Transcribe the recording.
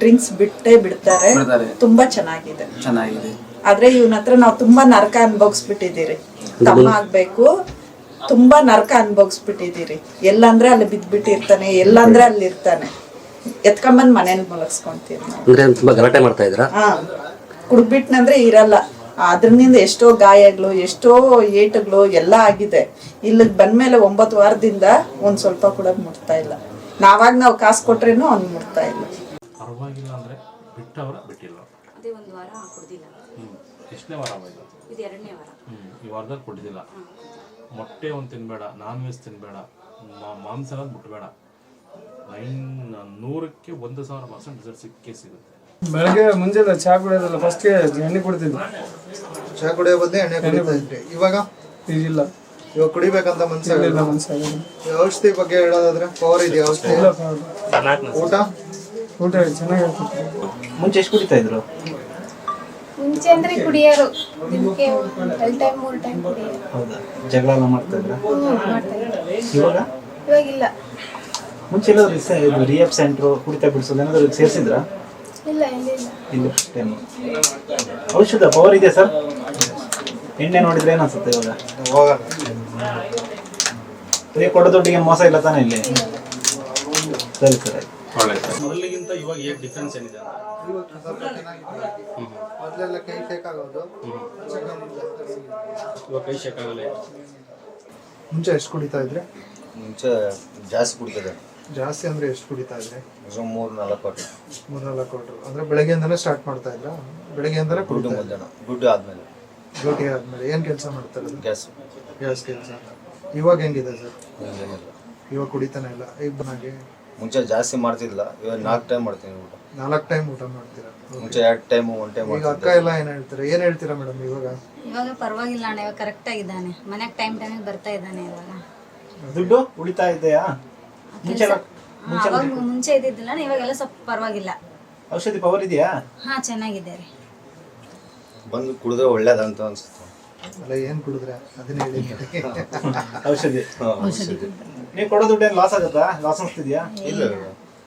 Drinks ಬಿಡ್ತಾರೆ. ತುಂಬಾ ಚೆನ್ನಾಗಿದೆ. ಆದ್ರೆ ಇವನ ಹತ್ರ ನಾವು ತುಂಬಾ ನರಕ ಅನ್ಭೋಗಿಸ್ಬಿಟ್ಟಿದ್ದೀರಿ. ತಮ್ಮ ಆಗ್ಬೇಕು, ತುಂಬಾ ನರಕ ಅನ್ಭೋಗಿಸ್ಬಿಟ್ಟಿದ್ದೀರಿ. ಎಲ್ಲಂದ್ರೆ ಅಲ್ಲಿ ಬಿದ್ಬಿಟ್ಟಿರ್ತಾನೆ, ಎಲ್ಲಂದ್ರೆ ಅಲ್ಲಿ ಇರ್ತಾನೆ. ಎತ್ಕೊಂಬಂದ್ ಮನೇಲಿ ಮಲಗಿಸ್ಕೊಂತೀವಿ. ತುಂಬಾ ಗಲಾಟೆ ಮಾಡ್ತಾ ಇದ್ರ? ಕುಡ್ಬಿಟ್ನಂದ್ರೆ ಇರಲ್ಲ. ಅದ್ರಿಂದ ಎಷ್ಟೋ ಗಾಯಗಳು, ಎಷ್ಟೋ ಏಟುಗಳು ಎಲ್ಲ ಆಗಿದೆ. ಇಲ್ಲಿಗೆ ಬಂದ್ಮೇಲೆ 9 ವಾರದಿಂದ ಒಂದ್ ಸ್ವಲ್ಪ ಕೂಡ ಮುಟ್ತಾ ಇಲ್ಲ. ನಾವು ಕಾಸು ಕೊಟ್ರೇನು ಅವ್ನು ಮುಟ್ತಾ ಇಲ್ಲ. ಪರವಾಗಿಲ್ಲ ಅಂದ್ರೆ ಬಿಟ್ಟವರ ಬಿಟ್ಟಿಲ್ಲ? ಅದೇ ಒಂದು ವಾರ ಕುಡ್ದಿಲ್ಲ. ಎಷ್ಟನೇ ವಾರ ಇದು? ಇದು 2ನೇ ವಾರ. ಈ ವಾರದಲ್ಲಿ ಕುಡ್ದಿಲ್ಲ. ಮೊಟ್ಟೆ ಒಂದು ತಿನ್ಬೇಡ, ನಾನ್ ವೆಜ್ ತಿನ್ಬೇಡ, ಮಾಂಸನ ಬಿಟ್ಬೇಡ. 100ಕ್ಕೆ 1000% ರಿಸಲ್ಟ್ ಸಿಕ್ಕೇ ಸಿಗುತ್ತೆ. ಬೆಳಗ್ಗೆ ಮುಂಜಾನೆ ಚಾ ಕುಡಿಯೋದಲ್ಲ, ಫಸ್ಟ್ಗೆ ಎಣ್ಣೆ ಕುಡಿತಿದ್ವಿ. ಚಾ ಕುಡಿಯೋ ಬದಲು ಎಣ್ಣೆ ಕುಡಿತಾ ಇದ್ರಿ. ಇವಾಗ ಈಗಿಲ್ಲ. ಇವಾಗ ಕುಡಿಬೇಕಂತ ಮನ್ಸಾಗಿಲ್ಲ. ಔಷಧಿ ಬಗ್ಗೆ ಹೇಳೋದಾದ್ರೆ ಪವರ್ ಇದೆಯಾ ಔಷಧಿ? ಊಟ ಚೆನ್ನಾಗಿರ್ತದೆ. ಮುಂಚೆ ಎಷ್ಟು ಕುಡಿತಾ ಇದ್ರು? ಮುಂಚೆ ಅಂದ್ರೆ ಕುಡಿಯೋರು, ದಿನಕ್ಕೆ 2 ಟೈಮ್ 3 ಟೈಮ್ ಕುಡಿಯೋರು. ಹೌದಾ? ಜಗಳ ಎಲ್ಲ ಮಾಡ್ತಾ ಇದ್ರ? ಮಾಡ್ತಾ ಇದ್ರು. ಇವಾಗಿಲ್ಲ. ಮುಂಚೆ ಎಲ್ಲಾದ್ರೂ ರಿಯಾಪ್ ಸೆಂಟ್ರು ಕುಡಿತಾ ಬಿಡಿಸೋದು ಏನಾದ್ರು ಸೇರಿಸಿದ್ರ? ಇಲ್ಲ, ಇಲ್ಲ. ಟೈಮ್ ಔಷಧ ಪವರ್ ಇದೆ ಸರ್. ಎಣ್ಣೆ ನೋಡಿದ್ರೆ ಏನು ಅನ್ಸುತ್ತೆ ಇವಾಗ? ಕೊಡೋ ದುಡ್ಡಿಗೆ ಮೋಸ ಇಲ್ಲ ತಾನೇ ಇಲ್ಲಿ? ಸರಿ ಸರಿ. ಮೊದಲಿಗಿಂತ ಇವಾಗ ಏನು ಡಿಫ್ರೆನ್ಸ್ ಏನಿದೆ? ಮೊದಲೆಲ್ಲ ಕೈ ಶೇಕ್ ಆಗೋದು, ಇವಾಗ ಕೈ ಶೇಕ್ ಆಗಲ್ಲ. ಮುಂಚೆ ಎಷ್ಟು ಕುಡಿತಾ ಇದ್ರೆ? ಮುಂಚೆ ಜಾಸ್ತಿ ಕುಡಿತಿದ್ದೆ. ಜಾಸ್ತಿ ಅಂದ್ರೆ ಎಷ್ಟು ಕುಡಿತಾ ಇದ್ರೆ? 3-4 ಕ್ವಾರ್ಟರ್. 3-4 ಕ್ವಾರ್ಟರ್ ಅಂದ್ರೆ ಬೆಳಗ್ಗೆಯಿಂದನೇ ಸ್ಟಾರ್ಟ್ ಮಾಡ್ತಾ ಇದ್ರ? ಬೆಳಗ್ಗೆಯಿಂದನೇ ಡ್ಯೂಟಿ ಮಧ್ಯಾಹ್ನ, ಡ್ಯೂಟಿ ಆದ್ಮೇಲೆ. ಡ್ಯೂಟಿ ಆದ್ಮೇಲೆ ಏನ್ ಕೆಲಸ ಮಾಡ್ತಾರೆ? ಗ್ಯಾಸ್ ಕೆಲಸ. ಇವಾಗ ಹೆಂಗಿದೆ ಸರ್? ಏನಿಲ್ಲ, ಇವಾಗ ಕುಡಿತಾನೆ ಇಲ್ಲ. ಈಗ ಹಾಗೆ ಮುಂಚೆ ಜಾಸ್ತಿ ಮಾಡ್ತಿದ್ದಿಲ್ಲ, ಇವಾಗ 4 ಟೈಮ್ ಮಾಡ್ತೀನಿ ಊಟ. 4 ಟೈಮ್ ಊಟ ಮಾಡ್ತೀರಾ? ಮುಂಚೆ 2 ಟೈಮ್ 1 ಟೈಮ್. ಈಗ ಅಕ್ಕ ಎಲ್ಲ ಏನ್ ಹೇಳ್ತೀರಾ ಮೇಡಮ್? ಇವಾಗ ಪರವಾಗಿಲ್ಲ ಅಣ್ಣ, ಇವಾಗ ಕರೆಕ್ಟ್ ಆಗಿದ್ದಾನೆ. ಮನೆಗೆ ಟೈಮ್ ಬರ್ತಾ ಇದ್ದಾನೆ. ಇವಾಗ ದುಡ್ಡು ಉಳಿತಾ ಇದೆಯಾ? ಮುಂಚೆ ಇದ್ದಿದ್ದಿಲ್ಲ, ಇವಾಗೆಲ್ಲ ಸ್ವಲ್ಪ ಪರವಾಗಿಲ್ಲ. ಔಷಧಿ ಪವರ್ ಇದೆಯಾ? ಹಾ, ಚೆನ್ನಾಗಿದೆ ರೀ. ಬಂದು ಕುಡಿದ್ರೆ ಒಳ್ಳೇದಂತ ಅನ್ಸುತ್ತೆ. ಅಲ್ಲ, ಏನ್ ಕುಡಿದ್ರೆ ಅದನ್ನ ಹೇಳಿ. ಔಷಧಿ. ನೀವು ಕೊಡೋ ದುಡ್ಡು ಏನು ಲಾಸ್ ಆಗುತ್ತಾ? ಲಾಸ್ ಅನಿಸ್ತಿದ್ಯಾ? ಇಲ್ಲ.